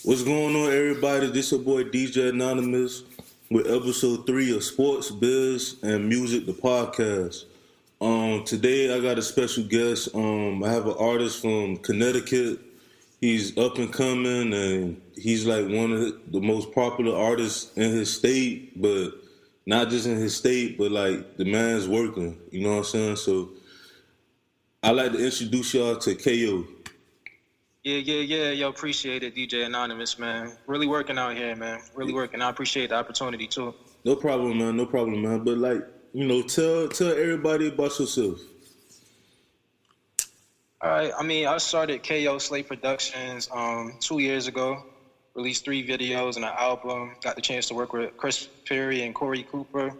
What's going on, everybody? This your boy DJ Anonymous with episode 3 of Sports, Biz, and Music, the podcast. Today I got a special guest. I have an artist from Connecticut. He's up and coming, and he's like one of the most popular artists in his state, but not just in his state, but like the man's working. You know what I'm saying? So I'd like to introduce y'all to K.O. Yeah. Yo, appreciate it, DJ Anonymous, man. Really working out here, man. Really working. I appreciate the opportunity, too. No problem, man. No problem, man. But like, tell everybody about yourself. All right. I started K.O. Slate Productions 2 years ago. Released 3 videos and an album. Got the chance to work with Chris Perry and Corey Cooper,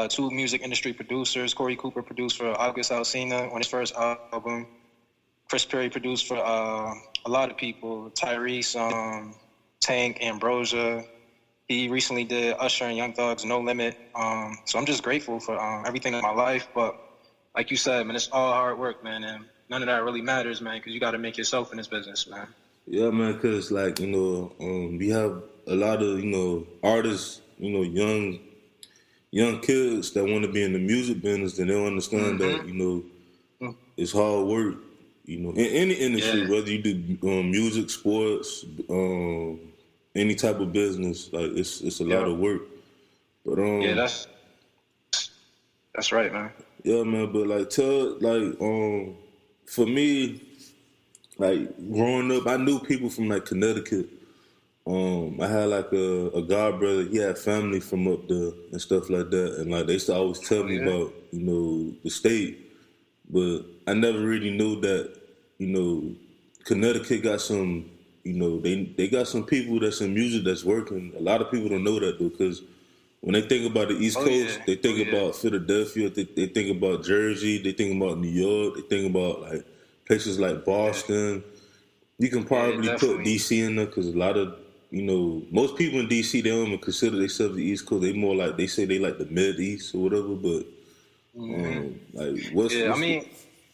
2 music industry producers. Corey Cooper produced for August Alsina on his first album. Chris Perry produced for a lot of people, Tyrese, Tank, Ambrosia. He recently did Usher and Young Thug's No Limit. So I'm just grateful for everything in my life. But like you said, man, it's all hard work, man. And none of that really matters, man, because you got to make yourself in this business, man. Yeah, man, because like, we have a lot of, artists, young kids that want to be in the music business, and they don't understand that, it's hard work. In any industry, whether you do music, sports, any type of business, like it's a lot of work. But that's right, man. Yeah, man. But like, for me, like growing up, I knew people from like Connecticut. I had like a god brother. He had family from up there and stuff like that, and like they used to always tell me about the state. But I never really knew that, Connecticut got some, they got some people that's in music that's working. A lot of people don't know that though, because when they think about the East Coast, they think about Philadelphia, they think about Jersey, they think about New York, they think about like places like Boston. You can probably put DC in there because a lot of, most people in DC, they don't even consider themselves the East Coast. They more like, they say they like the Mid-East or whatever, but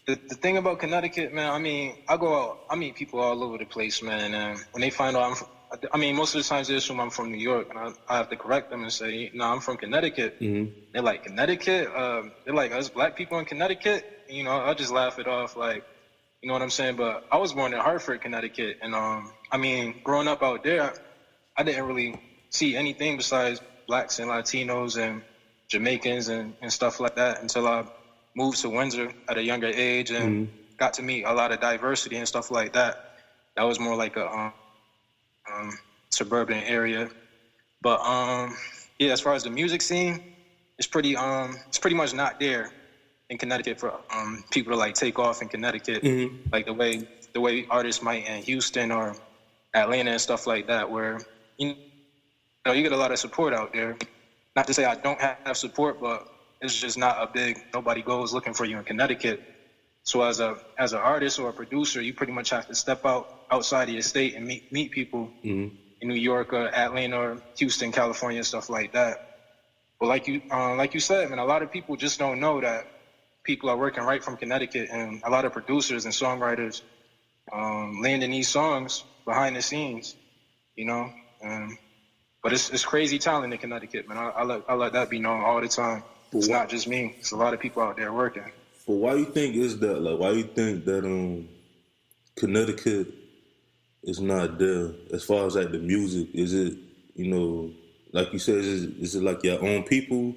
the thing about Connecticut, man, I go out, I meet people all over the place, man, and when they find out most of the times they assume I'm from New York, and I have to correct them and say, no, I'm from Connecticut. They're like, Connecticut? They're like, us black people in Connecticut? I just laugh it off, like, you know what I'm saying? But I was born in Hartford, Connecticut, and growing up out there, I didn't really see anything besides blacks and Latinos and Jamaicans and stuff like that until I moved to Windsor at a younger age and got to meet a lot of diversity and stuff like that. That was more like a suburban area. But as far as the music scene, it's pretty much not there in Connecticut for people to like take off in Connecticut, like the way artists might in Houston or Atlanta and stuff like that, where you get a lot of support out there. Not to say I don't have support, but it's just not a big, nobody goes looking for you in Connecticut. So as an artist or a producer, you pretty much have to step outside of your state and meet people in New York or Atlanta or Houston, California, stuff like that. But like you said, man, a lot of people just don't know that people are working right from Connecticut, and a lot of producers and songwriters landing these songs behind the scenes, But it's crazy talent in Connecticut, man. I let that be known all the time. It's not just me. It's a lot of people out there working. But why you think is that? Like, why you think that Connecticut is not there as far as like the music? Is it, like you said, is it like your own people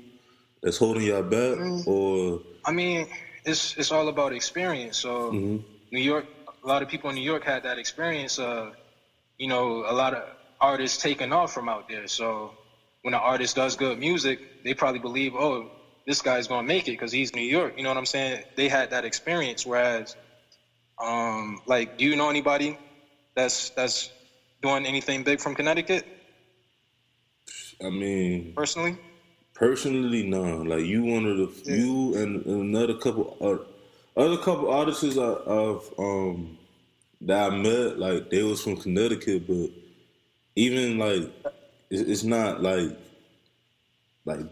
that's holding y'all back, or? It's all about experience. So New York, a lot of people in New York had that experience. A lot of artists taking off from out there. So when an artist does good music, they probably believe, oh, this guy's gonna make it because he's New York. You know what I'm saying? They had that experience. Whereas, do you know anybody that's doing anything big from Connecticut? Personally, no. Like you one of the you and another couple artists that I met, like they was from Connecticut, but even like it's not like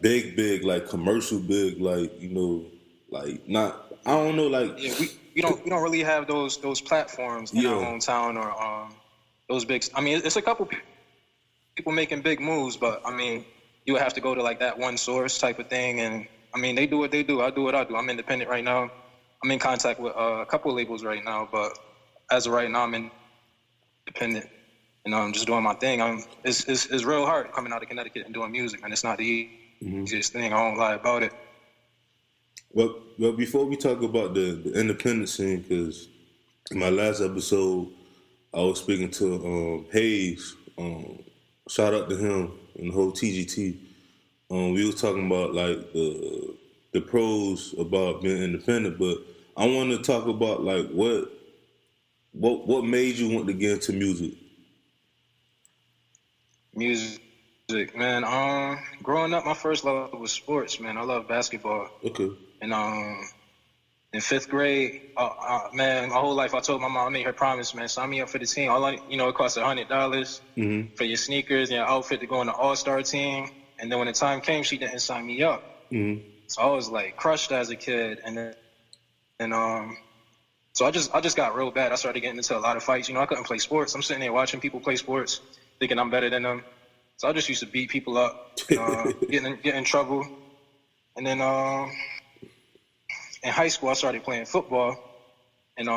big, like commercial big, like like not. I don't know, like we don't really have those platforms in our hometown or those big. I mean, it's a couple people making big moves, but I mean, you would have to go to like that one source type of thing. And I mean, they do what they do. I do what I do. I'm independent right now. I'm in contact with a couple of labels right now, but as of right now, I'm independent. And I'm just doing my thing. It's real hard coming out of Connecticut and doing music, and it's not the easiest thing. I won't lie about it. Well, before we talk about the independent scene, because in my last episode, I was speaking to Hayes. Shout out to him and the whole TGT. We was talking about like the pros about being independent, but I want to talk about like what made you want to get into music. Music, man. Growing up, my first love was sports, man. I love basketball. Okay. And in fifth grade, man, my whole life I told my mom, I made her promise, man, sign me up for the team. It costs $100 for your sneakers and your outfit to go on the All-Star team. And then when the time came, she didn't sign me up. So I was like crushed as a kid, so I just got real bad. I started getting into a lot of fights. I couldn't play sports. I'm sitting there watching people play sports, thinking I'm better than them. So I just used to beat people up, get in trouble. And then in high school, I started playing football. And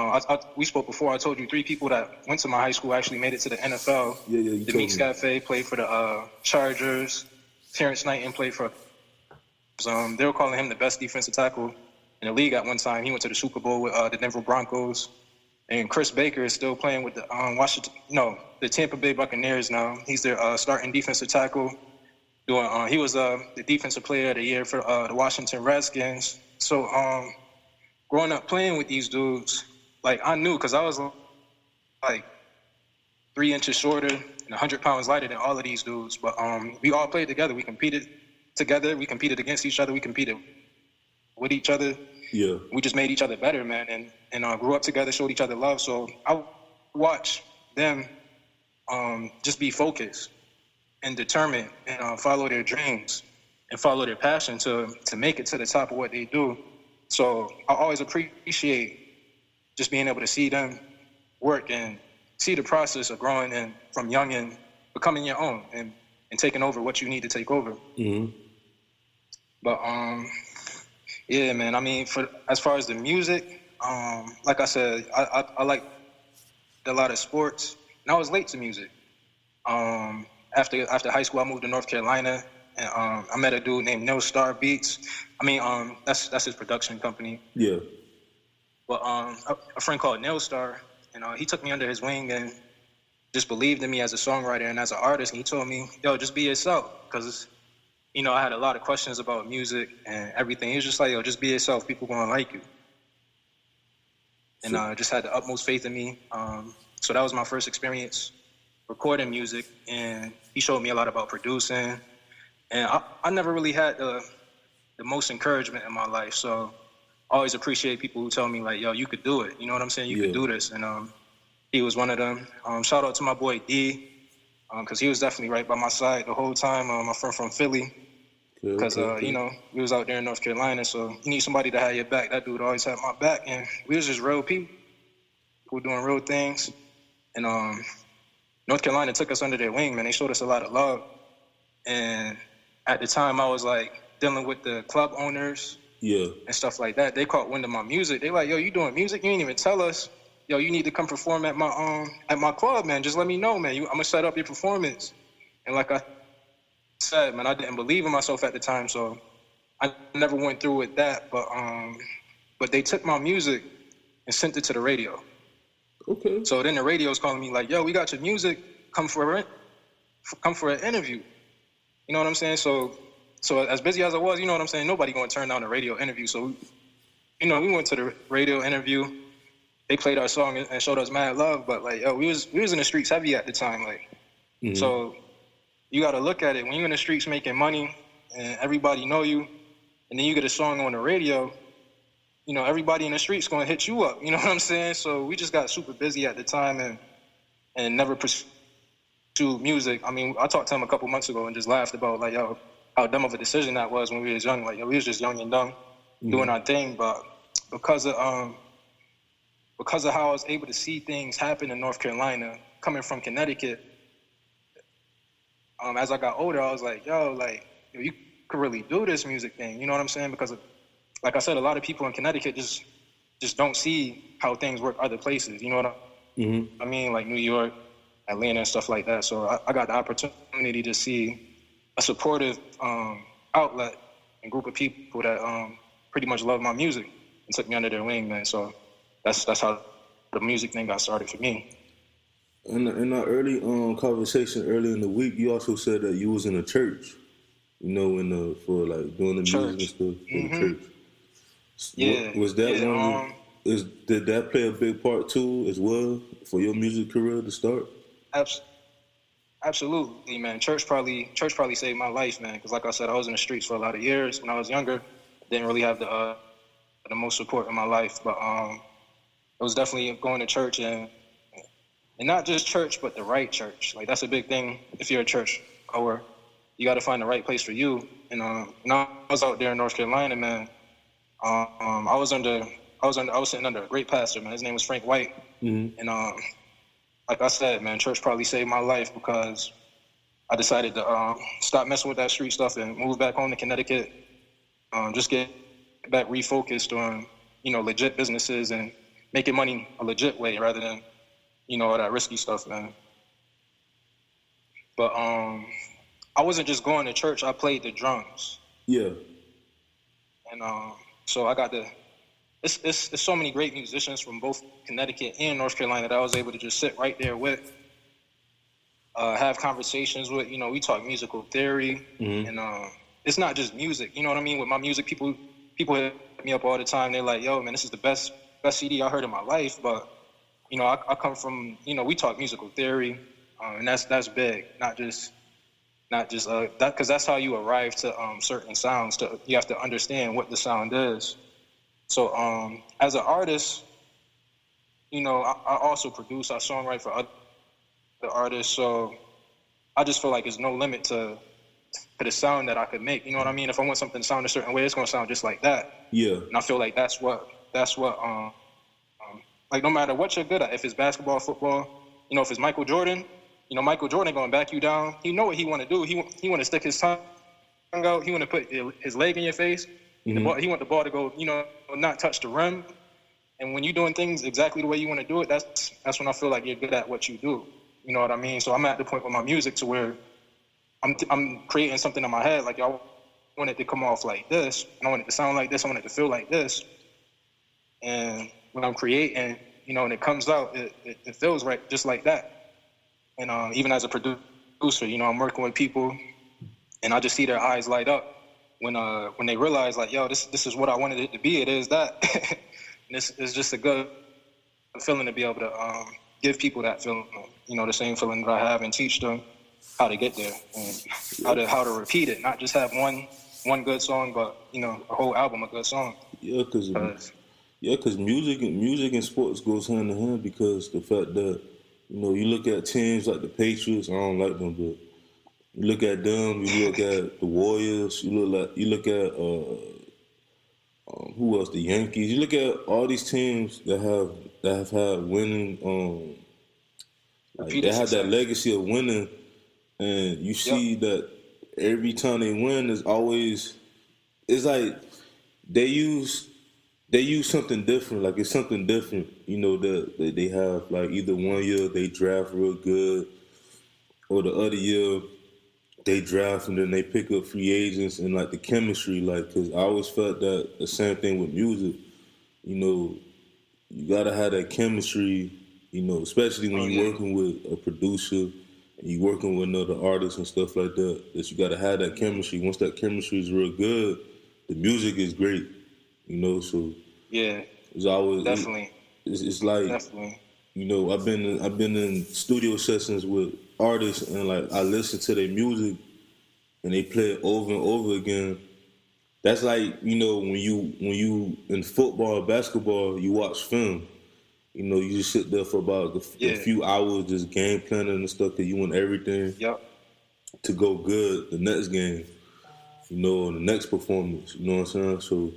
we spoke before. I told you 3 people that went to my high school actually made it to the NFL. Yeah. Demeeks Cafe played for the Chargers. Terrence Knighton played for. They were calling him the best defensive tackle in the league at one time. He went to the Super Bowl with the Denver Broncos. And Chris Baker is still playing with the Tampa Bay Buccaneers now. He's their starting defensive tackle. He was the defensive player of the year for the Washington Redskins. So growing up playing with these dudes, like I knew because I was like 3 inches shorter and 100 pounds lighter than all of these dudes. But we all played together. We competed together. We competed against each other. We competed with each other. Yeah. We just made each other better, man, and grew up together, showed each other love. So I watched them just be focused and determined and follow their dreams and follow their passion to make it to the top of what they do. So I always appreciate just being able to see them work and see the process of growing and from young and becoming your own and taking over what you need to take over. But yeah, man. I mean, as far as the music, like I said, I like a lot of sports, and I was late to music. After high school, I moved to North Carolina, and I met a dude named No Star Beats. I mean, that's his production company. Yeah. But a friend called Nail Star, and he took me under his wing and just believed in me as a songwriter and as an artist. And he told me, "Yo, just be yourself," because I had a lot of questions about music and everything. He was just like, "Yo, just be yourself. People gonna like you." And just had the utmost faith in me. So that was my first experience recording music, and he showed me a lot about producing. And I never really had the most encouragement in my life, so I always appreciate people who tell me like, "Yo, you could do it." You know what I'm saying? You could do this. And he was one of them. Shout out to my boy D, because he was definitely right by my side the whole time. My friend from Philly, because we was out there in North Carolina, so you need somebody to have your back. That dude always had my back, and we was just real people doing real things. And North Carolina took us under their wing, man. They showed us a lot of love. And at the time, I was like dealing with the club owners, and stuff like that. They caught wind of my music. They like, "Yo, you doing music? You ain't even tell us. Yo, you need to come perform at my club, man. Just let me know, man. I'm gonna set up your performance." And like I said, man, I didn't believe in myself at the time, so I never went through with that. But they took my music and sent it to the radio. Okay. So then the radio's calling me like, "Yo, we got your music. Come for an interview." You know what I'm saying? So as busy as I was, you know what I'm saying? Nobody gonna turn down a radio interview. So we went to the radio interview. They played our song and showed us mad love. But like, yo, we was in the streets heavy at the time, like. So you got to look at it when you're in the streets making money and everybody know you, and then you get a song on the radio. Everybody in the streets gonna hit you up. You know what I'm saying? So we just got super busy at the time and never pursued music. I mean, I talked to him a couple months ago and just laughed about like, yo, how dumb of a decision that was when we was young. Like, yo, we was just young and dumb doing our thing. But because of how I was able to see things happen in North Carolina coming from Connecticut, as I got older, I was like, yo, like, you could really do this music thing. You know what I'm saying? Because, like I said, a lot of people in Connecticut just don't see how things work other places. You know what I mean? Like New York, Atlanta, and stuff like that. So I got the opportunity to see a supportive outlet and group of people that pretty much love my music and took me under their wing, man. So that's how the music thing got started for me. In our early conversation earlier in the week, you also said that you was in a church, you know, for like doing the music and stuff for the church. Yeah. Was that one? Did that play a big part too, as well, for your music career to start? Absolutely, man. Church probably saved my life, man. Because like I said, I was in the streets for a lot of years when I was younger. Didn't really have the most support in my life, but it was definitely going to church and not just church, but the right church. Like that's a big thing. If you're a church goer, you got to find the right place for you. And I was out there in North Carolina, man. I was sitting under a great pastor, man. His name was Frank White, and like I said, man, church probably saved my life because I decided to stop messing with that street stuff and move back home to Connecticut. Just get back refocused on legit businesses and making money a legit way rather than all that risky stuff, man. But I wasn't just going to church. I played the drums. Yeah. And so I got it's so many great musicians from both Connecticut and North Carolina that I was able to just sit right there with, have conversations with. We talk musical theory, and it's not just music. You know what I mean? With my music, people hit me up all the time. They're like, "Yo, man, this is the best CD I heard in my life." But I come from we talk musical theory, and that's big. Not just that, because that's how you arrive to certain sounds. You have to understand what the sound is. So as an artist, I also produce, I songwrite for other artists. So I just feel like there's no limit to the sound that I could make. You know what I mean? If I want something to sound a certain way, it's gonna sound just like that. Yeah. And I feel like that's what like no matter what you're good at, if it's basketball, football, if it's Michael Jordan, Michael Jordan gonna back you down. He know what he want to do. He want to stick his tongue out. He want to put his leg in your face. He want the ball to go, not touch the rim. And when you're doing things exactly the way you want to do it, that's when I feel like you're good at what you do. You know what I mean? So I'm at the point with my music to where I'm creating something in my head. Like, I want it to come off like this. And I want it to sound like this. I want it to feel like this. And when I'm creating, and it comes out, it feels right just like that. And even as a producer, I'm working with people, and I just see their eyes light up when they realize, like, yo, this is what I wanted it to be. It is that. And it's just a good feeling to be able to give people that feeling, the same feeling that I have, and teach them how to get there and how to repeat it, not just have one good song, but a whole album of good songs. Yeah, because music and sports goes hand in hand, because the fact that you look at teams like the Patriots, I don't like them, but you look at them, you look at the Warriors, you look at who else? The Yankees. You look at all these teams that have had winning, they have that legacy of winning, and you see that every time they win, it's like they use something different. Like, it's something different, that they have. Like, either one year they draft real good, or the other year they draft and then they pick up free agents, and like the chemistry, like, because I always felt that the same thing with music. You gotta have that chemistry, especially when you're working with a producer and you're working with another artist and stuff like that. That you gotta have that chemistry. Once that chemistry is real good, the music is great. So yeah, it's always definitely. It's like definitely. I've been in studio sessions with artists, and like I listen to their music and they play it over and over again. That's like when you in football or basketball, you watch film. You just sit there for about a few hours just game planning and stuff, because you want everything to go good the next game, the next performance. You know what I'm saying? So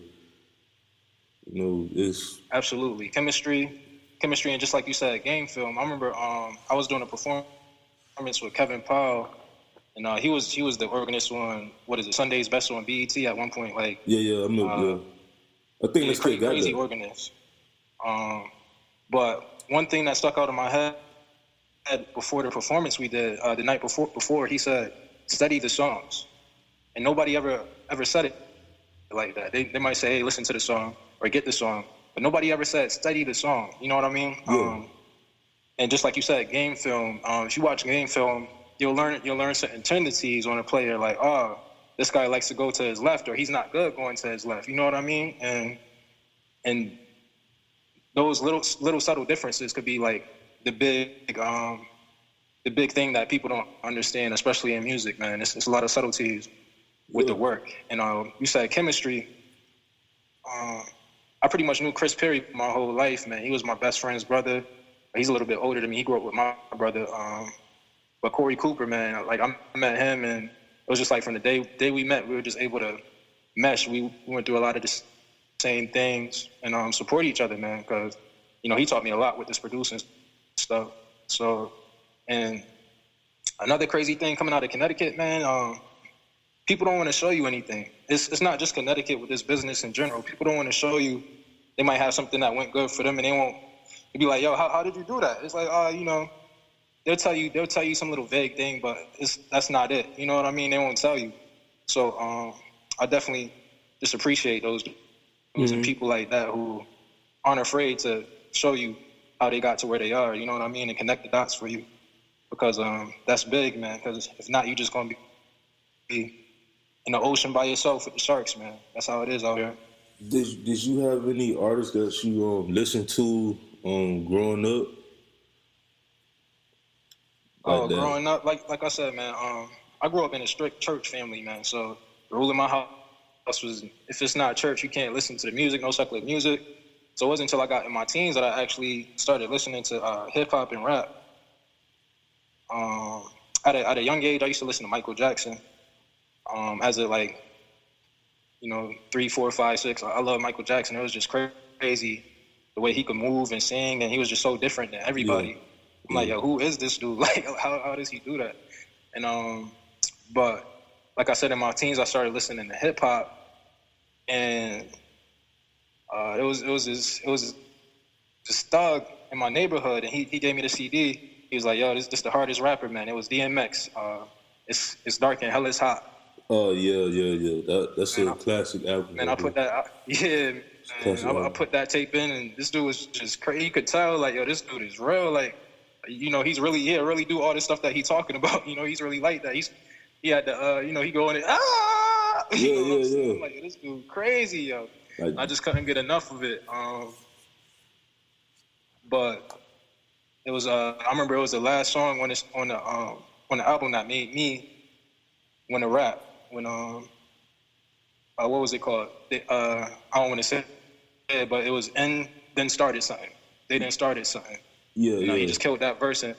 it's absolutely chemistry. chemistry, and just like you said, game film. I remember I was doing a performance with Kevin Powell, and he was the organist on Sunday's Best on BET at one point. Like I know. I think they still got crazy that. organist. But one thing that stuck out in my head before the performance we did the night before, he said, "Study the songs," and nobody ever said it like that. They might say, "Hey, listen to the song" or "Get the song," but nobody ever said, "Study the song." You know what I mean? Yeah. And just like you said, game film. If you watch game film, you'll learn certain tendencies on a player. Like, oh, this guy likes to go to his left, or he's not good going to his left. You know what I mean? And those little subtle differences could be like the big thing that people don't understand, especially in music, man. It's a lot of subtleties with the work. And you said chemistry. I pretty much knew Chris Perry my whole life, man. He was my best friend's brother. He's a little bit older than me. He grew up with my brother. But Corey Cooper, man, like I met him, and it was just like from the day we met, we were just able to mesh. We went through a lot of the same things and support each other, man, because, he taught me a lot with this producing stuff. So, and another crazy thing coming out of Connecticut, man, people don't want to show you anything. It's not just Connecticut with this business in general. People don't want to show you. They might have something that went good for them, and they'll be like, "Yo, how did you do that?" It's like, they'll tell you some little vague thing, but that's not it. You know what I mean? They won't tell you. So I definitely just appreciate those and people like that who aren't afraid to show you how they got to where they are. You know what I mean? And connect the dots for you, because that's big, man. Because if not, you just gonna be in the ocean by yourself with the sharks, man. That's how it is out here. Did you have any artists that you listened to growing up? Growing up, like I said, man, I grew up in a strict church family, man. So the rule in my house was, if it's not church, you can't listen to the music, no secular music. So it wasn't until I got in my teens that I actually started listening to hip hop and rap. At a young age, I used to listen to Michael Jackson. As a 3, 4, 5, 6, I love Michael Jackson. It was just crazy the way he could move and sing, and he was just so different than everybody. Yeah. I'm like, yo, who is this dude? Like, how does he do that? And but like I said, in my teens, I started listening to hip hop, and it was this thug in my neighborhood, and he gave me the CD. He was like, yo, this the hardest rapper, man. It was DMX. It's dark and hell is hot. Oh yeah. That's a classic album. And I put that, I put that tape in, and this dude was just crazy. You could tell, like, yo, this dude is real. Like, he's really do all this stuff that he's talking about. He's really like that. He had the, he go in it, Yeah. I'm like, this dude crazy, yo. Like, I just couldn't get enough of it. But it was, I remember it was the last song on the album that made me want to rap. When what was it called? I don't want to say it, but it was then started something. They then started something. Yeah. He just killed that verse and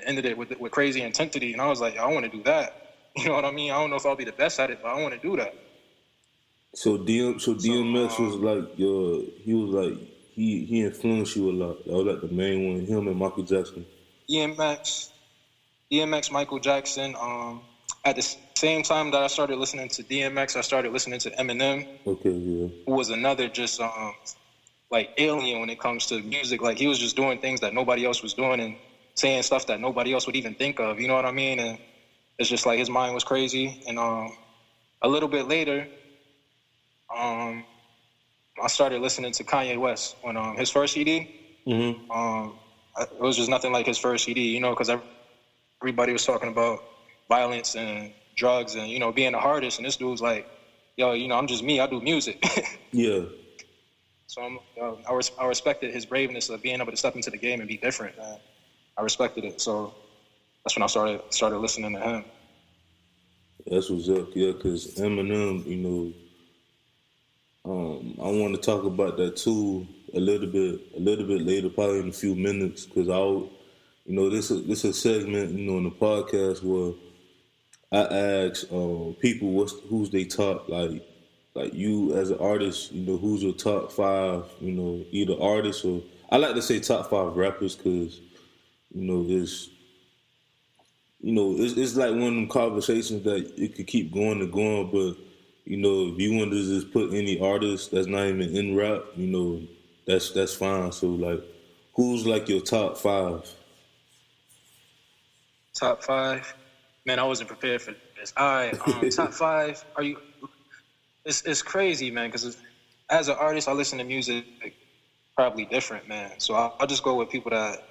ended it with crazy intensity, and I was like, I want to do that. You know what I mean? I don't know if I'll be the best at it, but I want to do that. So DMX was like he influenced you a lot. That was like the main one. Him and Michael Jackson. DMX, Michael Jackson. At the same time that I started listening to DMX, I started listening to Eminem. Okay, yeah. Who was another just alien when it comes to music. Like, he was just doing things that nobody else was doing and saying stuff that nobody else would even think of. You know what I mean? And it's just like his mind was crazy. And a little bit later, I started listening to Kanye West on his first CD. Mm-hmm. It was just nothing like his first CD, because everybody was talking about violence and drugs and, being an artist. And this dude's like, yo, I'm just me. I do music. Yeah. So I respected his braveness of being able to step into the game and be different. I respected it. So that's when I started listening to him. That's what's up. Yeah, because Eminem, I want to talk about that too a little bit later, probably in a few minutes, because this is a segment, in the podcast where I ask people who's they top, like you as an artist, who's your top 5, either artists, or I like to say top 5 rappers because you know it's like one of them conversations that it could keep going and going, but you know, if you want to just put any artist that's not even in rap, you know, that's fine. So like, who's like your top 5? Top 5. Man, I wasn't prepared for this. All right, top 5. Are you? It's crazy, man. Because as an artist, I listen to music probably different, man. So I'll just go with people that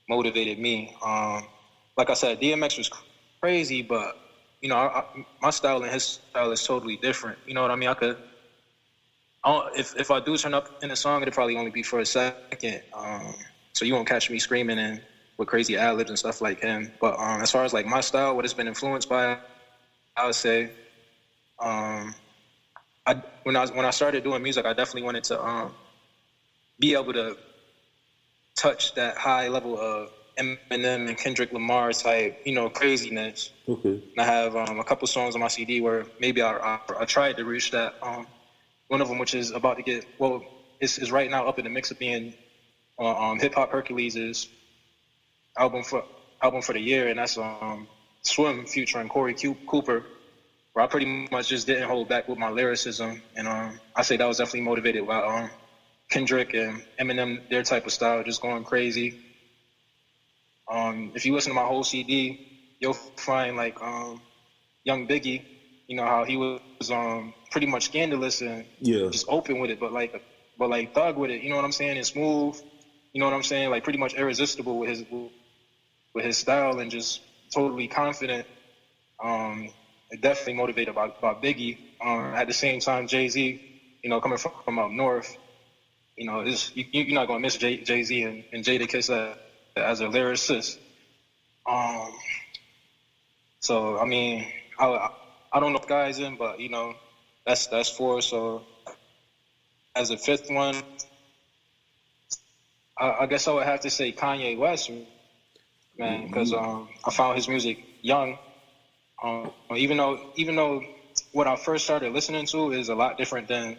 motivated me. Like I said, DMX was crazy, but you know, my style and his style is totally different. You know what I mean? If I do turn up in a song, it'll probably only be for a second. So you won't catch me screaming and with crazy ad-libs and stuff like him. But as far as like my style, what it's been influenced by, I would say, when I started doing music, I definitely wanted to be able to touch that high level of Eminem and Kendrick Lamar type, you know, craziness. Okay. And I have a couple songs on my CD where maybe I tried to reach that. One of them, which is about to get, well, is right now up in the mix of being Hip Hop Hercules' album for the year, and that's Swim featuring Corey Cooper, where I pretty much just didn't hold back with my lyricism, and I say that was definitely motivated by Kendrick and Eminem, their type of style, just going crazy. If you listen to my whole CD, you'll find like Young Biggie, you know how he was pretty much scandalous and just open with it, but like thug with it, you know what I'm saying, and smooth, you know what I'm saying, like pretty much irresistible with his style and just totally confident. Definitely motivated by Biggie. At the same time, Jay-Z, you know, coming from up north, you know, you're not gonna miss Jay-Z and Jadakiss as a lyricist. So I mean, I don't know if guys in, but you know, that's 4. So as a 5th one, I guess I would have to say Kanye West, man, because I found his music young. Even though what I first started listening to is a lot different than,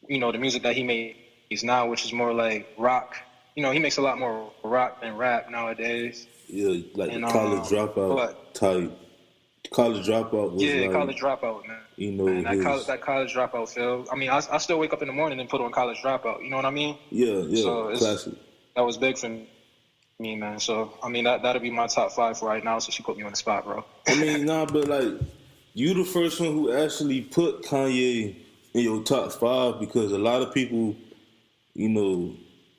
you know, the music that he makes now, which is more like rock. You know, he makes a lot more rock than rap nowadays. Yeah, like the College Dropout type. College Dropout was like... College Dropout, man. You know, man, that College Dropout feel. I mean, I still wake up in the morning and put on College Dropout. You know what I mean? Yeah, so classic. That was big for me, man. So, I mean, that'll be my top 5 for right now, so she put me on the spot, bro. I mean, but like, you the first one who actually put Kanye in your top 5, because a lot of people, you know,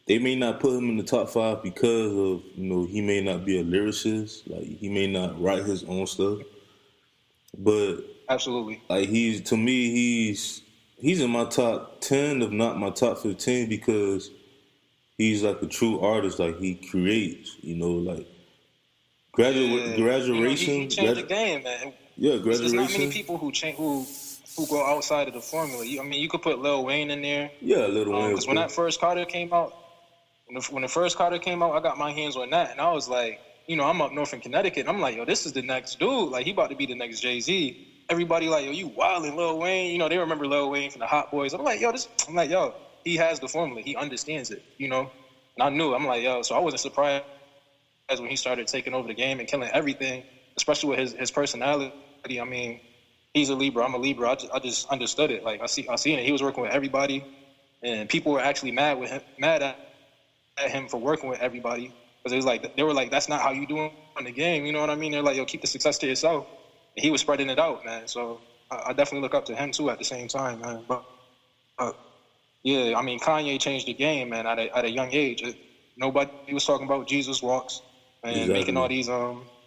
they may not put him in the top 5 because of, you know, he may not be a lyricist, like he may not write his own stuff. But absolutely, like to me, he's in my top 10, if not my top 15, because he's like a true artist. Like he creates, you know, like graduation. You know, he changed the game, man. Yeah, graduation. There's not many people who go outside of the formula. I mean, you could put Lil Wayne in there. Yeah, Lil Wayne. Because when that first Carter came out, when the first Carter came out, I got my hands on that, and I was like, you know, I'm up north in Connecticut, and I'm like, yo, this is the next dude. Like, he about to be the next Jay-Z. Everybody like, yo, you wildin' Lil Wayne. You know, they remember Lil Wayne from the Hot Boys. I'm like, yo, he has the formula. He understands it, you know? And I knew. I'm like, yo, so I wasn't surprised when he started taking over the game and killing everything, especially with his personality. I mean, he's a Libra. I'm a Libra. I just understood it. Like, I seen it. He was working with everybody, and people were actually mad at him for working with everybody. Because they were like, that's not how you do it in the game. You know what I mean? They're like, yo, keep the success to yourself. And he was spreading it out, man. So I definitely look up to him, too, at the same time, man. But yeah, I mean, Kanye changed the game, man, at a young age. Nobody was talking about Jesus Walks and making all these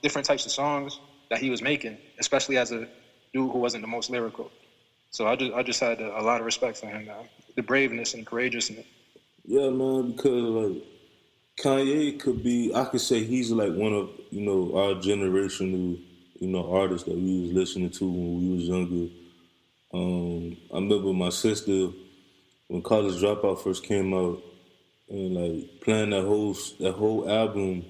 different types of songs that he was making, especially as a dude who wasn't the most lyrical. So I just had a lot of respect for him, man. The braveness and courageousness. Yeah, man, because, like, Kanye I could say he's like one of, you know, our generational, you know, artists that we was listening to when we was younger. I remember my sister, when College Dropout first came out, and like playing that whole album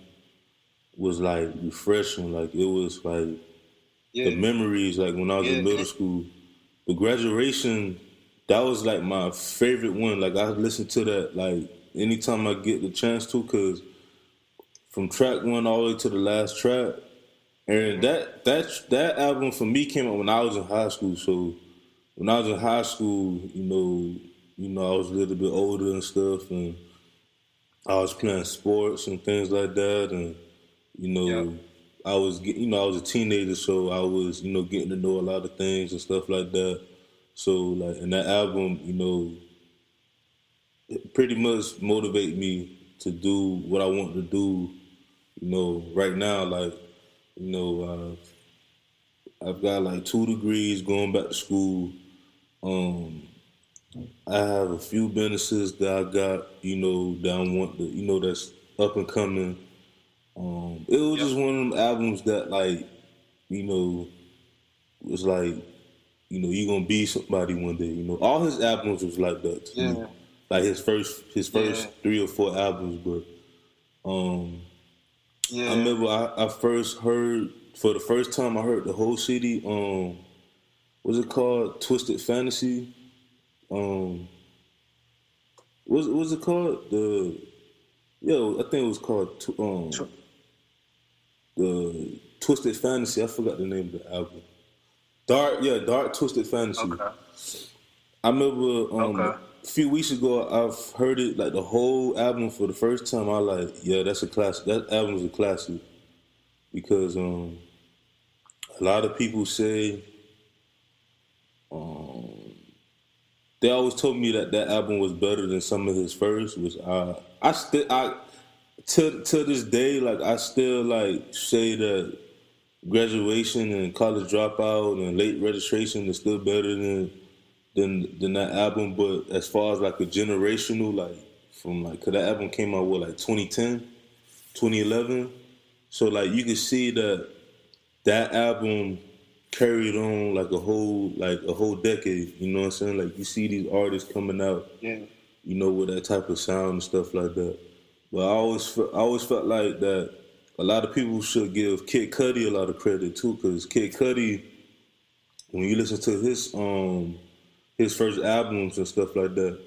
was like refreshing. Like it was like the memories, like when I was in middle school. The graduation, that was like my favorite one. Like I listened to that like anytime I get the chance to, cause from track 1 all the way to the last track, and that album for me came out when I was in high school. So when I was in high school, I was a little bit older and stuff, and I was playing sports and things like that, and you Yep. know, I was I was a teenager, so I was getting to know a lot of things and stuff like that. So like in that album, it pretty much motivate me to do what I want to do. Right now, like I've got like 2 degrees, going back to school. Um, I have a few businesses that I got, that I want to, that's up and coming. It was Yep. just one of them albums that like, was like, you're gonna be somebody one day. All his albums was like that to me. Yeah. Like his first Yeah. 3 or 4 albums, but I Yeah. remember I first heard for the first time I heard the whole CD. What's it called? Twisted Fantasy. Um, what's it called? I think it was called Tw- the Twisted Fantasy. I forgot the name of the album. Dark Twisted Fantasy. Okay. I remember Okay. a few weeks ago I've heard it like the whole album for the first time. I like, yeah, that's a classic. That album is a classic because a lot of people say they always told me that that album was better than some of his first, which I still I to this day, like I still like say that graduation and college dropout and late registration is still better than that album. But as far as like a generational, like from like, cause that album came out like 2010, 2011. So like you can see that album carried on like a whole decade. You know what I'm saying? Like you see these artists coming out, Yeah. with that type of sound and stuff like that. But I always felt like that a lot of people should give Kid Cudi a lot of credit too, because Kid Cudi, when you listen to his first albums and stuff like that,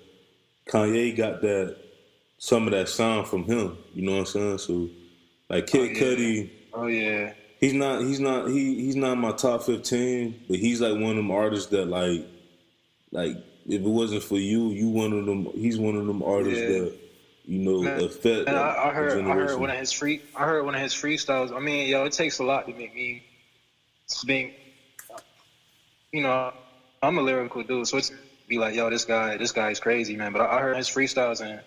Kanye got some of that sound from him. You know what I'm saying? So like Oh Kid yeah. Cudi, Oh yeah. he's not in my top 15, but he's like one of them artists that like if it wasn't for you, he's one of them artists Yeah. that Man, affect and like I a heard generation. one of his freestyles. I mean, yo, it takes a lot to make me being, you know, I'm a lyrical dude, so it's be like, yo, this guy's crazy, man. But I heard his freestyles and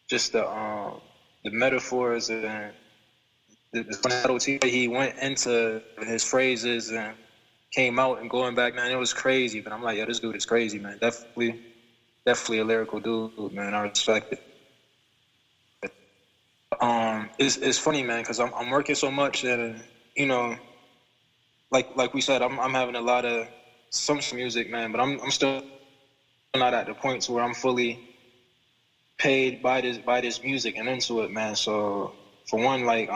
just the metaphors and the subtlety that he went into his phrases and came out and going back, man, it was crazy. But I'm like, yo, this dude is crazy, man. Definitely a lyrical dude, man. I respect it. It's funny, man, because I'm working so much and you know, like we said, I'm having a lot of some music, man, but I'm still not at the point to where I'm fully paid by this music and into it, man. So for one, like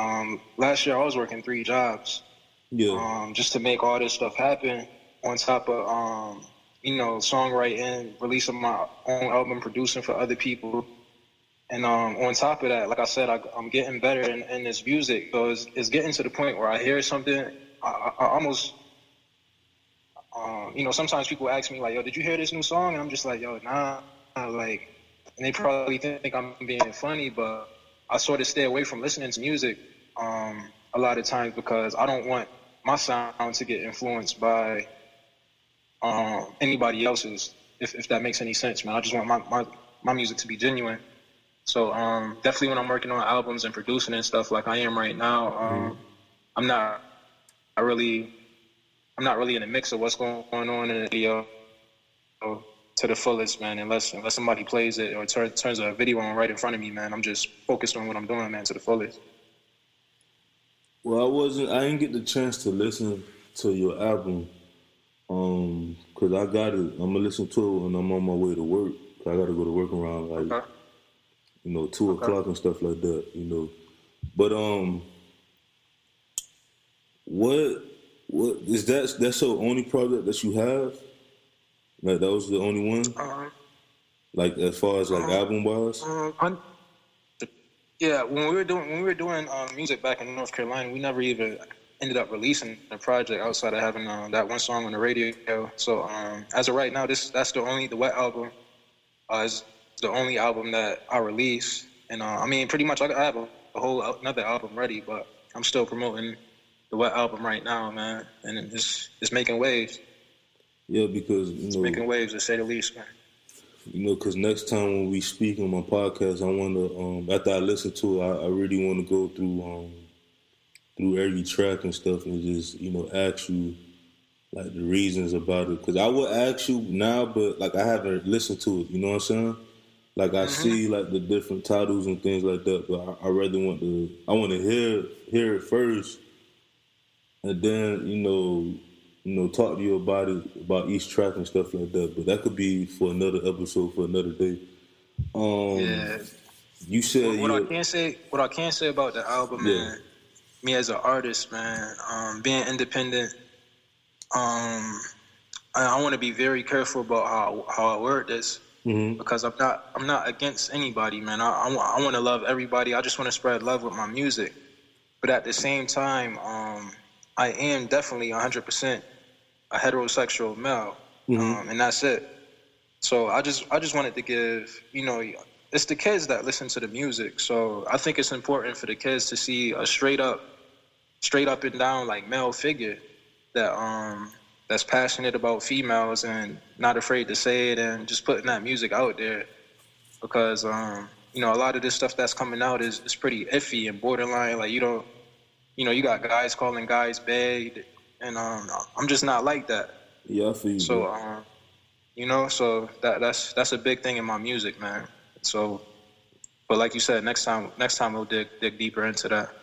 last year I was working 3 jobs, Yeah. just to make all this stuff happen. On top of songwriting, releasing my own album, producing for other people. And on top of that, like I said, I'm getting better in this music. So it's getting to the point where I hear something, I almost, sometimes people ask me like, yo, did you hear this new song? And I'm just like, yo, nah, like, and they probably think I'm being funny, but I sort of stay away from listening to music a lot of times because I don't want my sound to get influenced by anybody else's, if that makes any sense, man. I just want my music to be genuine. So definitely when I'm working on albums and producing and stuff like I am right now, I'm not I really I'm not really in the mix of what's going on in the video to the fullest, man. Unless somebody plays it or turns a video on right in front of me, man. I'm just focused on what I'm doing, man, to the fullest. Well, I didn't get the chance to listen to your album, cause I got it. I'm gonna listen to it when I'm on my way to work. 'Cause I gotta go to work around like Okay. 2 o'clock and stuff like that. But what is that? That's your only project that you have? Like that was the only one? Uh, Like as far as like album wise? Yeah, when we were doing music back in North Carolina, we never even ended up releasing a project outside of having that one song on the radio. So as of right now, that's the Wet album is the only album that I release. And I mean, pretty much I have a whole another album ready, but I'm still promoting the Wet album right now, man, and it's making waves. Yeah, because it's making waves to say the least, man. Because next time when we speak on my podcast, I want to, after I listen to it, I really want to go through every track and stuff and just, ask you, like, the reasons about it. Because I would ask you now, but, like, I haven't listened to it, you know what I'm saying? Like, I see, like, the different titles and things like that, but I rather want to hear it first, and then, talk to you about it, about each track and stuff like that. But that could be for another episode, for another day. Yeah. You said what I can say about the album, man, me as an artist, man, being independent, I want to be very careful about how I word this, because I'm not against anybody, man. I want to love everybody. I just want to spread love with my music, but at the same time, I am definitely 100% a heterosexual male, and that's it. So I just wanted to give, it's the kids that listen to the music. So I think it's important for the kids to see a straight up and down like male figure that that's passionate about females and not afraid to say it and just putting that music out there, because a lot of this stuff that's coming out is pretty iffy and borderline. Like you got guys calling guys bae, and I'm just not like that. Yeah, I feel you. So so that's a big thing in my music, man. So, but like you said, next time we'll dig deeper into that.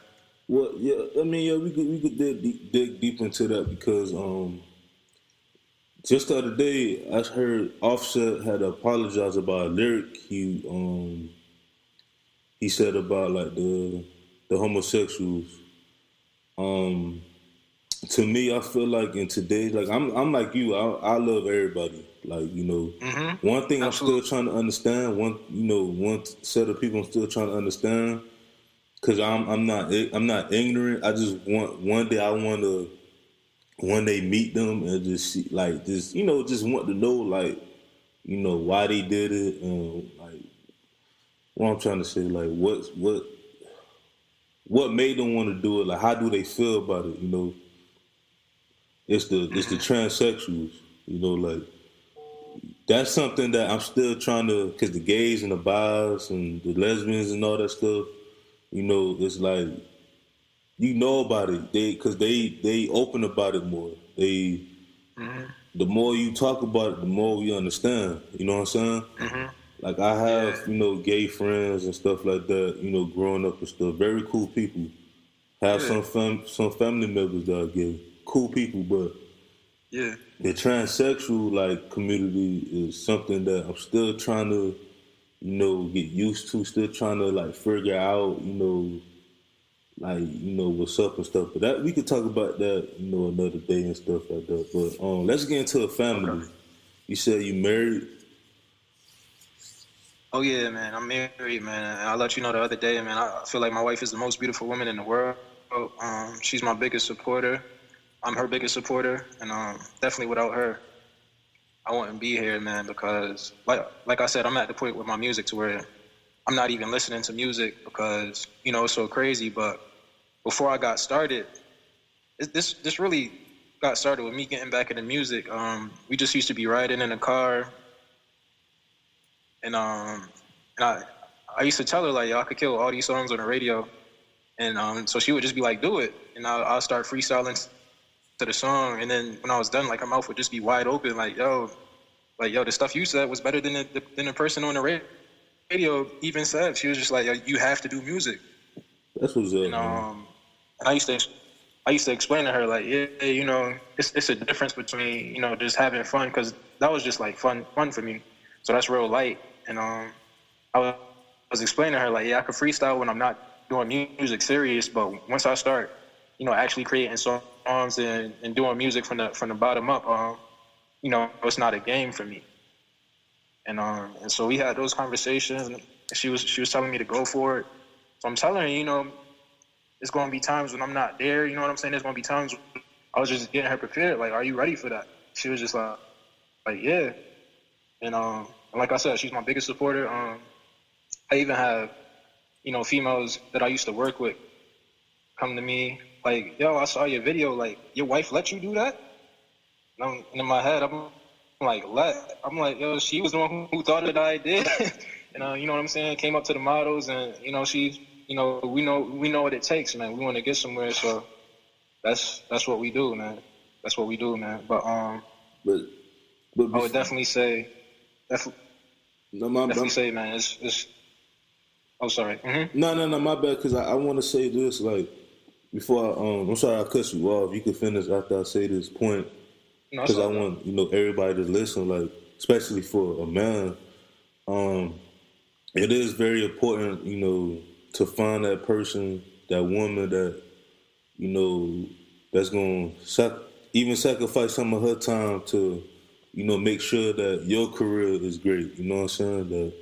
Well, yeah, I mean, we could dig deep into that because just the other day I heard Offset had to apologize about a lyric he said about like the homosexuals. To me, I feel like in today's, like I'm like you, I love everybody. Like one thing I'm still trying to understand. One set of people I'm still trying to understand, because I'm not ignorant. I just want one day when they meet them and just see, like just want to know, like why they did it, and like what I'm trying to say, like what made them want to do it, like how do they feel about it, It's the transsexuals, like that's something that I'm still trying to, because the gays and the bis and the lesbians and all that stuff, it's like about it, because they open about it more. The more you talk about it, the more we understand. You know what I'm saying? Like I have gay friends and stuff like that. Growing up and stuff, very cool people. Have some family members that are gay. Cool people, but the transsexual like community is something that I'm still trying to, get used to. Still trying to like figure out, what's up and stuff. But that we could talk about that, another day and stuff like that. But let's get into a family. Okay. You said you married. Oh yeah, man. I'm married, man. I'll let you know the other day, man. I feel like my wife is the most beautiful woman in the world. She's my biggest supporter. I'm her biggest supporter, and definitely without her, I wouldn't be here, man. Because like I said, I'm at the point with my music to where I'm not even listening to music because it's so crazy. But before I got started, this really got started with me getting back into music. We just used to be riding in a car, and I used to tell her like, yo, I could kill all these songs on the radio, and so she would just be like, do it, and I'll start freestyling to the song, and then when I was done, like her mouth would just be wide open, like yo, the stuff you said was better than the person on the radio even said. She was just like, yo, you have to do music. That's what's up. And I used to explain to her like, yeah, it's a difference between just having fun, because that was just like fun for me, so that's real light. And I was explaining to her like, yeah, I can freestyle when I'm not doing music serious, but once I start actually creating songs and doing music from the bottom up, it's not a game for me. And so we had those conversations, and she was telling me to go for it. So I'm telling her, you know, it's going to be times when I'm not there. You know what I'm saying? There's going to be times when I was just getting her prepared. Like, are you ready for that? She was just like yeah. And like I said, she's my biggest supporter. I even have, you know, females that I used to work with come to me like, yo, I saw your video. Like, your wife let you do that? And in my head, I'm like, I'm like, yo, she was the one who thought of the idea. And you know what I'm saying? Came up to the models, and you know, you know, we know what it takes, man. We want to get somewhere, so that's what we do, man. That's what we do, man. but I would definitely say, say, man, it's. Oh, sorry. Mm-hmm. No, my bad. Because I want to say this, like, before I'm sorry I cut you off. You can finish after I say this point. Because I want, you know, everybody to listen, like, especially for a man. It is very important, you know, to find that person, that woman that, you know, that's going to even sacrifice some of her time to, you know, make sure that your career is great. You know what I'm saying? That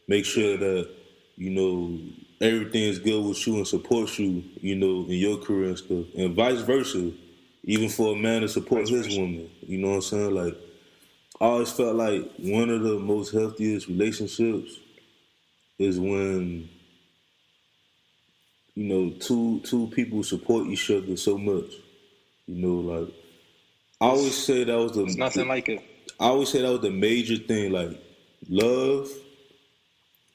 make sure that, you know, everything is good with you and supports you, you know, in your career and stuff. And vice versa. Even for a man to support his woman. You know what I'm saying? Like, I always felt like one of the most healthiest relationships is when, you know, two people support each other so much. You know, like, I always say that was There's nothing like it. I always say that was the major thing. Like, love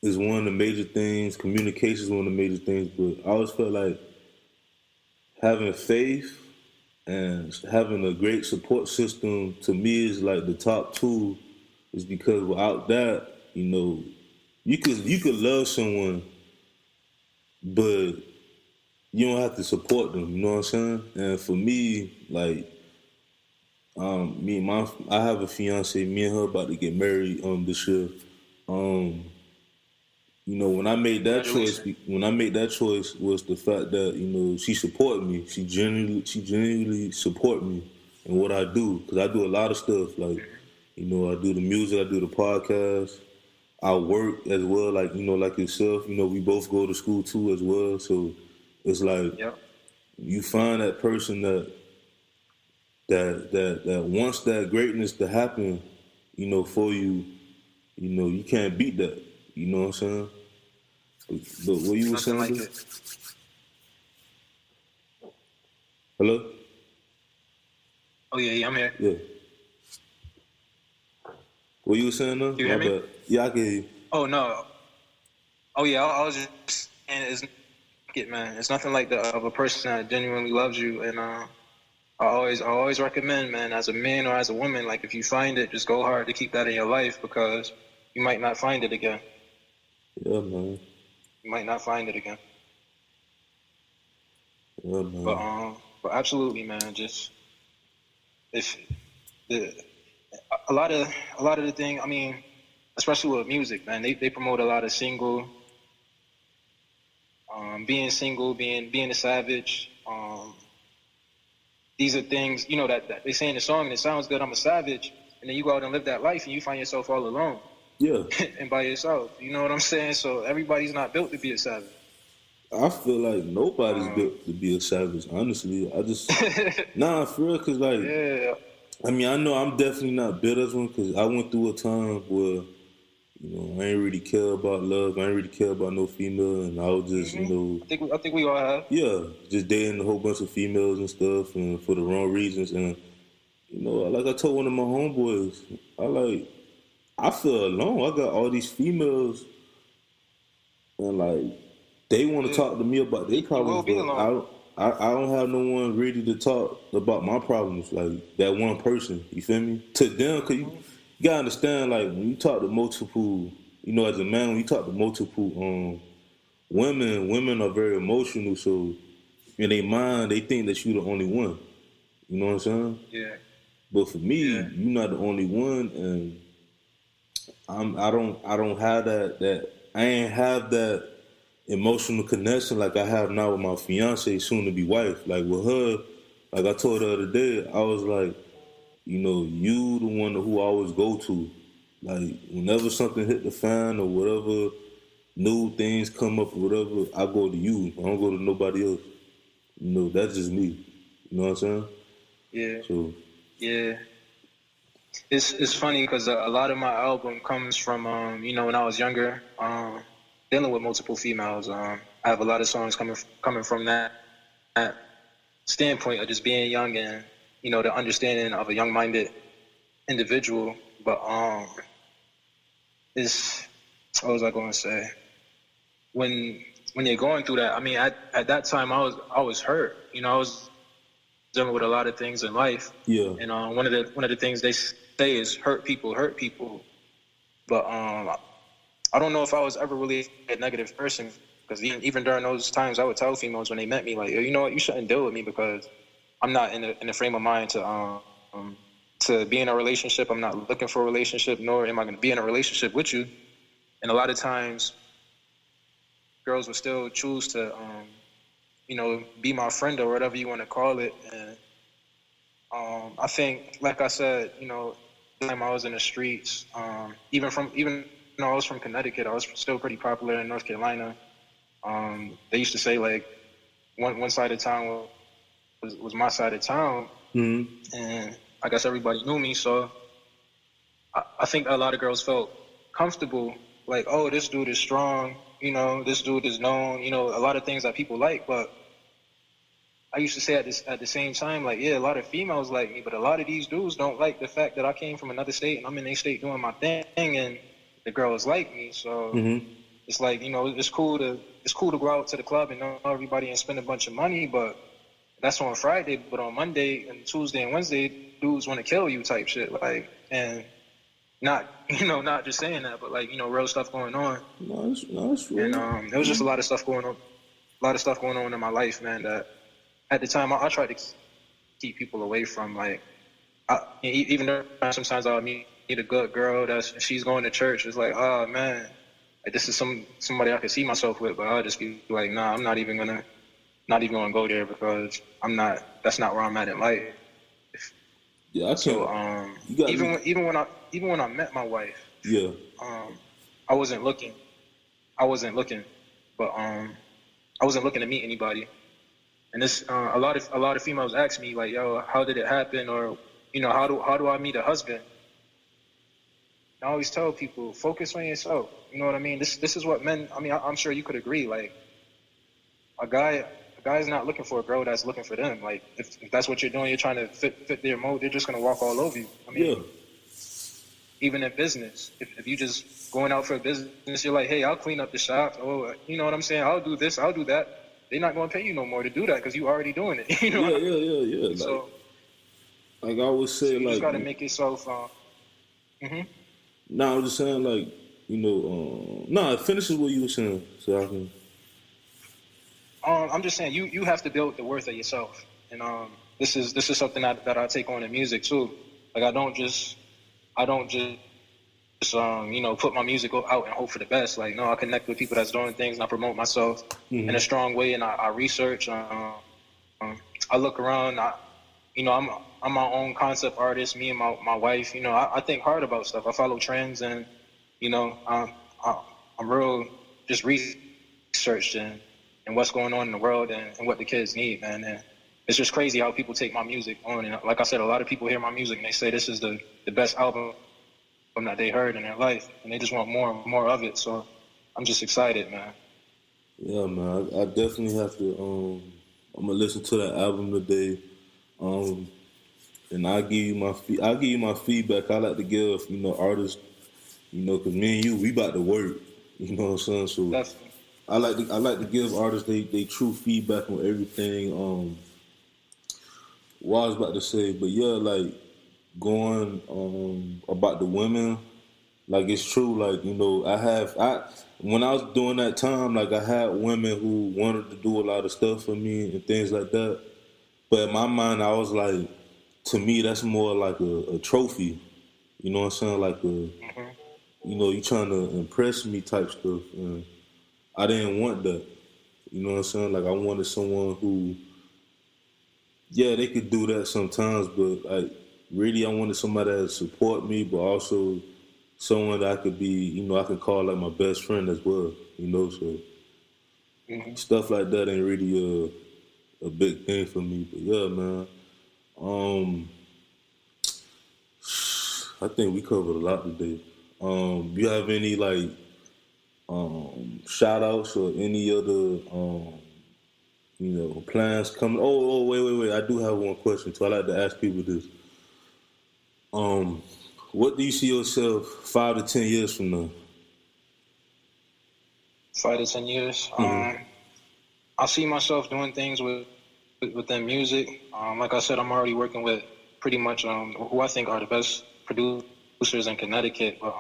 is one of the major things. Communication is one of the major things. But I always felt like having faith and having a great support system, to me, is like the top two. Is because without that, you know, you could love someone, but you don't have to support them. You know what I'm saying? And for me, like, I have a fiance. Me and her about to get married this year. You know, when I made that choice was the fact that, you know, she supported me. She genuinely support me in what I do, because I do a lot of stuff. Like, you know, I do the music, I do the podcast, I work as well. Like, you know, like yourself, you know, we both go to school too as well. So it's like, you find that person that wants that greatness to happen, you know, for you. You know, you can't beat that. You know what I'm saying? But what you were saying? Like it. Hello? Oh yeah, I'm here. Yeah. What you were saying though? You hear me? Yeah, I can hear you. Oh no. Oh yeah, I was just saying, it's nothing like that of a person that genuinely loves you. And I always recommend, man, as a man or as a woman, like, if you find it, just go hard to keep that in your life, because you might not find it again. Yeah, man. You might not find it again. Yeah, man. But absolutely, man. Just a lot of the thing. I mean, especially with music, man. They promote a lot of being single, being a savage. These are things, you know, that they say in the song, and it sounds good. I'm a savage, and then you go out and live that life, and you find yourself all alone. Yeah. And by yourself. You know what I'm saying? So everybody's not built to be a savage. I feel like nobody's built to be a savage, honestly. I just... Nah, for real, because, like... Yeah. I mean, I know I'm definitely not built as one, because I went through a time where, you know, I ain't really care about love. I ain't really care about no female, and I was just, you know... I think we all have. Yeah, just dating a whole bunch of females and stuff, and for the wrong reasons. And, you know, like I told one of my homeboys, I feel alone. I got all these females, and, like, they want to talk to me about their problems, but I don't have no one ready to talk about my problems, like that one person. You feel me? To them, because you gotta understand, like, when you talk to multiple, you know, as a man, when you talk to multiple women are very emotional, so in their mind, they think that you the only one. You know what I'm saying? Yeah. But for me, you're not the only one, and I don't have that I ain't have that emotional connection like I have now with my fiance, soon to be wife. Like, with her, like I told her the other day, I was like, you know, you the one who I always go to. Like whenever something hit the fan or whatever, new things come up or whatever, I go to you. I don't go to nobody else. You know, that's just me. You know what I'm saying? Yeah, So yeah. It's funny because a lot of my album comes from when I was younger, dealing with multiple females. I have a lot of songs coming from that standpoint of just being young and the understanding of a young-minded individual. But is what was I going to say? When you're going through that, I mean, at that time I was hurt. I was dealing with a lot of things in life, yeah, and one of the things they say is hurt people. But I don't know if I was ever really a negative person, because even during those times, I would tell females when they met me, like, you know what, you shouldn't deal with me because I'm not in the frame of mind to be in a relationship. I'm not looking for a relationship, nor am I going to be in a relationship with you. And a lot of times, girls would still choose to, be my friend or whatever you want to call it. And I think, like I said, the time I was in the streets, even though I was from Connecticut, I was still pretty popular in North Carolina. They used to say like one side of town was my side of town, and I guess everybody knew me. So I think a lot of girls felt comfortable, like, oh, this dude is strong, this dude is known, a lot of things that people like. But I used to say at the same time, like, yeah, a lot of females like me, but a lot of these dudes don't like the fact that I came from another state and I'm in their state doing my thing, and the girls like me. So it's like, it's cool to go out to the club and know everybody and spend a bunch of money, but that's on Friday. But on Monday and Tuesday and Wednesday, dudes want to kill you type shit, like, and not not just saying that, but like real stuff going on. no, it's And real. there was just a lot of stuff going on in my life, man, that at the time I tried to keep people away from. Like, even though sometimes I'll meet a good girl she's going to church, it's like, oh man, like, this is somebody I could see myself with, but I'll just be like, nah, I'm not even gonna go there because that's not where I'm at in life. Yeah, I So can't. You got me. even when I met my wife, Yeah, I wasn't looking. But I wasn't looking to meet anybody. And this a lot of females ask me, like, yo, how did it happen, or how do I meet a husband? I always tell people, focus on yourself. You know what I mean? This is what men. I mean, I'm sure you could agree. Like, a guy's not looking for a girl that's looking for them. Like, if that's what you're doing, you're trying to fit their mode. They're just gonna walk all over you. I mean, yeah, even in business, if you just going out for a business, you're like, hey, I'll clean up the shop. Oh, you know what I'm saying? I'll do this. I'll do that. They're not gonna pay you no more to do that because you already doing it. You know yeah, what I yeah, mean? yeah, yeah. So Like I always so say, you just like, gotta make yourself. Mhm. nah, I was just saying, like, nah, finish what you were saying, so I can. I'm just saying you have to build the worth of yourself, and this is something that I take on in music too. Like, I don't just put my music out and hope for the best. Like, no, I connect with people that's doing things, and I promote myself in a strong way, and I research. I look around. I'm my own concept artist. Me and my wife. I think hard about stuff. I follow trends, and I'm real just researched and what's going on in the world, and what the kids need, man. And it's just crazy how people take my music on. And like I said, a lot of people hear my music and they say this is the best album that they heard in their life, and they just want more and more of it. So I'm just excited, man. Yeah, man, I definitely have to. I'm gonna listen to that album today, um, and I'll give you my feedback. I like to give artists, cause me and you we about to work. You know what I'm saying? So Definitely. I like to give artists they true feedback on everything. What I was about to say, but yeah, like going about the women, like it's true. Like I when I was doing that time, like I had women who wanted to do a lot of stuff for me and things like that. But in my mind, I was like, to me, that's more like a trophy. You know what I'm saying? Like Hmm. you trying to impress me type stuff. And I didn't want that. You know what I'm saying? Like I wanted someone who, yeah, they could do that sometimes, but like really, I wanted somebody that support me, but also someone that I could be, I can call like my best friend as well, so stuff like that ain't really a big thing for me. But yeah, man. Um, I think we covered a lot today. You have any like shout outs or any other plans coming? Wait. I do have one question too. I like to ask people this. Um, what do you see yourself 5 to 10 years from now? 5 to 10 years. I see myself doing things within music. Like I said, I'm already working with pretty much who I think are the best producers in Connecticut. But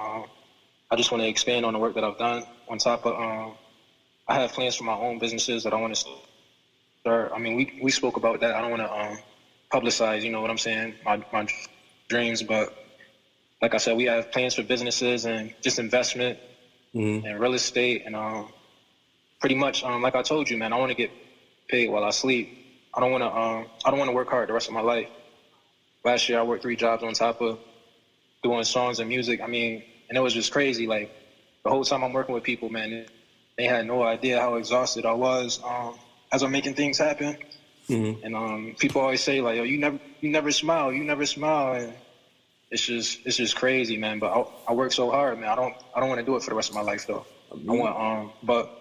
I just want to expand on the work that I've done. On top of, I have plans for my own businesses that I want to start. I mean, we spoke about that. I don't want to publicize, you know what I'm saying, my dreams. But like I said, we have plans for businesses and just investment and real estate and pretty much like I told you, man. I want to get paid while I sleep. I don't want to work hard the rest of my life. Last year, I worked 3 jobs on top of doing songs and music. I mean, and it was just crazy. Like the whole time I'm working with people, man, they had no idea how exhausted I was as I'm making things happen. And people always say like, "Yo, you never smile, and it's just crazy, man." But I work so hard, man. I don't want to do it for the rest of my life though. But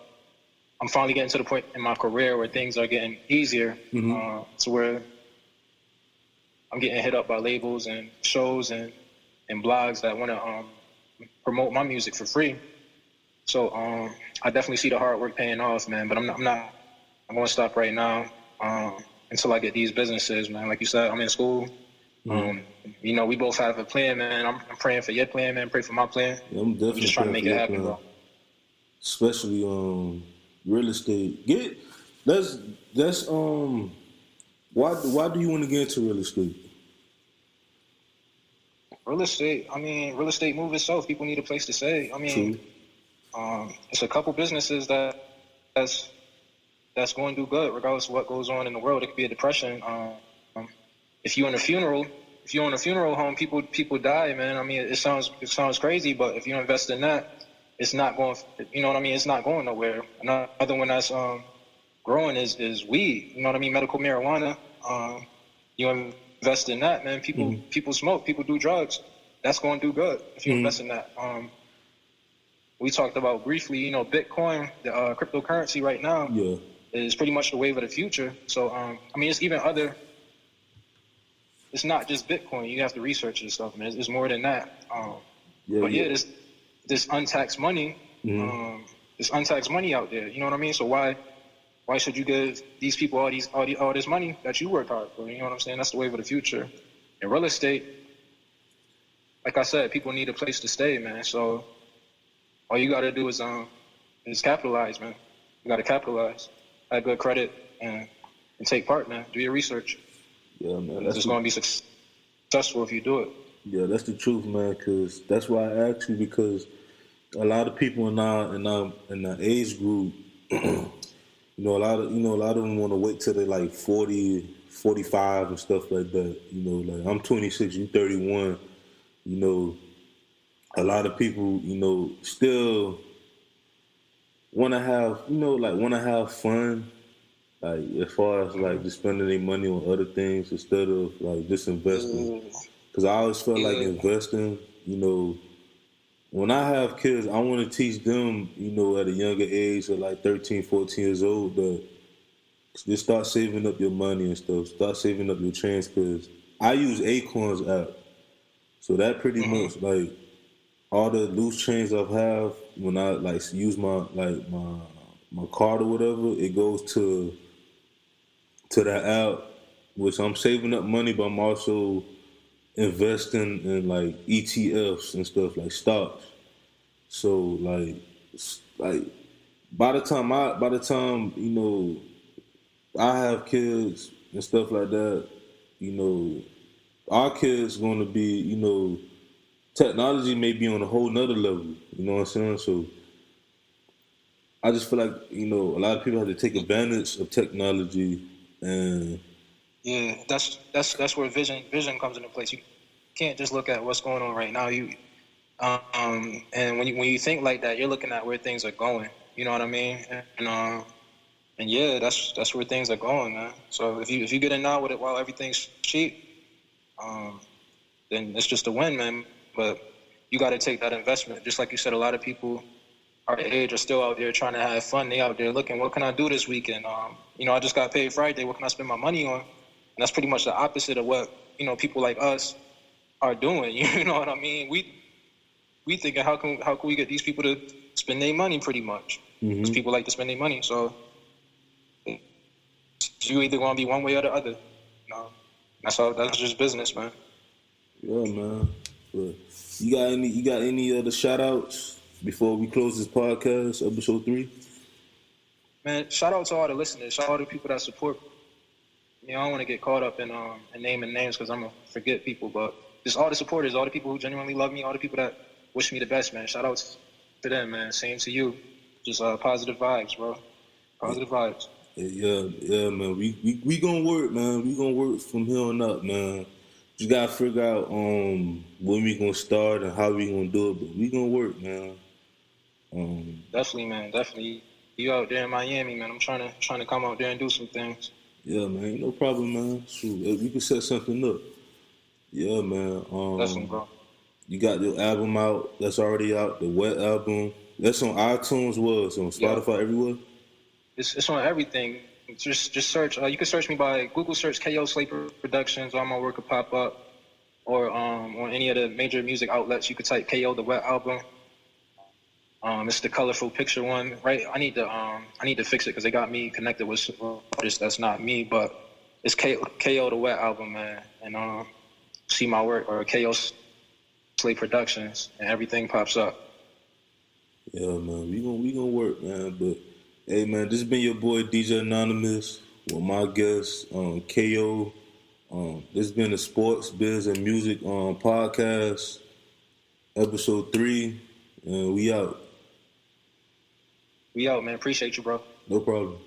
I'm finally getting to the point in my career where things are getting easier, to where I'm getting hit up by labels and shows and blogs that want to promote my music for free. So I definitely see the hard work paying off, man. But I'm going to stop right now until I get these businesses, man. Like you said, I'm in school. We both have a plan, man. I'm praying for your plan, man. Pray for my plan. Yeah, I'm definitely just trying to make it happen, bro. Especially real estate. That's why do you want to get into real estate? Real estate move itself. People need a place to stay. I mean, it's a couple businesses that's going to do good regardless of what goes on in the world. It could be a depression. If you're in a funeral home, people die, man. I mean, it sounds crazy, but if you invest in that, it's not going. You know what I mean? It's not going nowhere. Another one that's growing is weed. You know what I mean? Medical marijuana. You invest in that, man. People smoke. People do drugs. That's going to do good if you invest in that. We talked about briefly, Bitcoin, the cryptocurrency right now is pretty much the wave of the future. So, it's even other. It's not just Bitcoin. You have to research this stuff, man. It's more than that. This untaxed money. There's untaxed money out there. You know what I mean? So why should you give these people all this money that you work hard for? You know what I'm saying? That's the wave of the future. In real estate, like I said, people need a place to stay, man. So all you got to do is capitalize, man. You got to capitalize, have good credit, and take part, man. Do your research. Yeah, man. It's going to be successful if you do it. Yeah, that's the truth, man. Because that's why I asked you, because a lot of people in our age group, a lot of them want to wait till they're like 40, 45 and stuff like that. Like I'm 26, you 31. A lot of people, still want to have fun. Like as far as like just spending their money on other things instead of like just investing. Because I always felt like investing, when I have kids, I want to teach them, at a younger age, at like 13, 14 years old, that just start saving up your money and stuff. Start saving up your change, because I use Acorns app. So that pretty much, like, all the loose change I've have, when I, like, use my card or whatever, it goes to that app, which I'm saving up money, but I'm also investing in like ETFs and stuff, like stocks. So like by the time I have kids and stuff like that, our kids going to be, technology may be on a whole nother level. You know what I'm saying? So I just feel like, a lot of people have to take advantage of technology. And yeah, that's where vision comes into place. You can't just look at what's going on right now. You And when you think like that, you're looking at where things are going. You know what I mean? And yeah, that's where things are going, man. So if you get in now with it while everything's cheap, then it's just a win, man. But you got to take that investment. Just like you said, a lot of people our age are still out there trying to have fun. They out there looking, what can I do this weekend? I just got paid Friday. What can I spend my money on? And that's pretty much the opposite of what people like us are doing. You know what I mean? We thinking how can we get these people to spend their money pretty much? Because people like to spend their money. So you either gonna be one way or the other. That's all. That's just business, man. Yeah, man. But you got any other shout outs before we close this podcast, episode 3? Man, shout out to all the listeners. Shout out to people that support. I don't want to get caught up in naming names because I'm gonna forget people, but just all the supporters, all the people who genuinely love me, all the people that wish me the best, man. Shout out to them, man. Same to you. Just positive vibes, bro. Positive vibes. Yeah, man. We gonna work, man. We gonna work from here on up, man. Just gotta figure out when we gonna start and how we gonna do it, but we gonna work, man. Definitely, man. Definitely. You out there in Miami, man. I'm trying to come out there and do some things. Yeah, man. No problem, man. Shoot, we can set something up. Yeah, man. Definitely, bro. You got your album out. That's already out. The Wet album. That's on iTunes. It's on Spotify, everywhere. It's on everything. Just search. You can search me by Google search K.O. Slaper Productions. All my work will pop up. Or on any of the major music outlets, you could type K.O. the Wet album. It's the colorful picture one, right? I need to fix it because they got me connected with artists that's not me, but it's K.O. the Wet album, man. And see my work or K.O. Slate Productions, and everything pops up. Yeah, man. We gonna work, man. But hey, man, this has been your boy DJ Anonymous with my guest K.O. This has been the Sports, Biz, and Music podcast, episode 3, and we out. We out, man. Appreciate you, bro. No problem.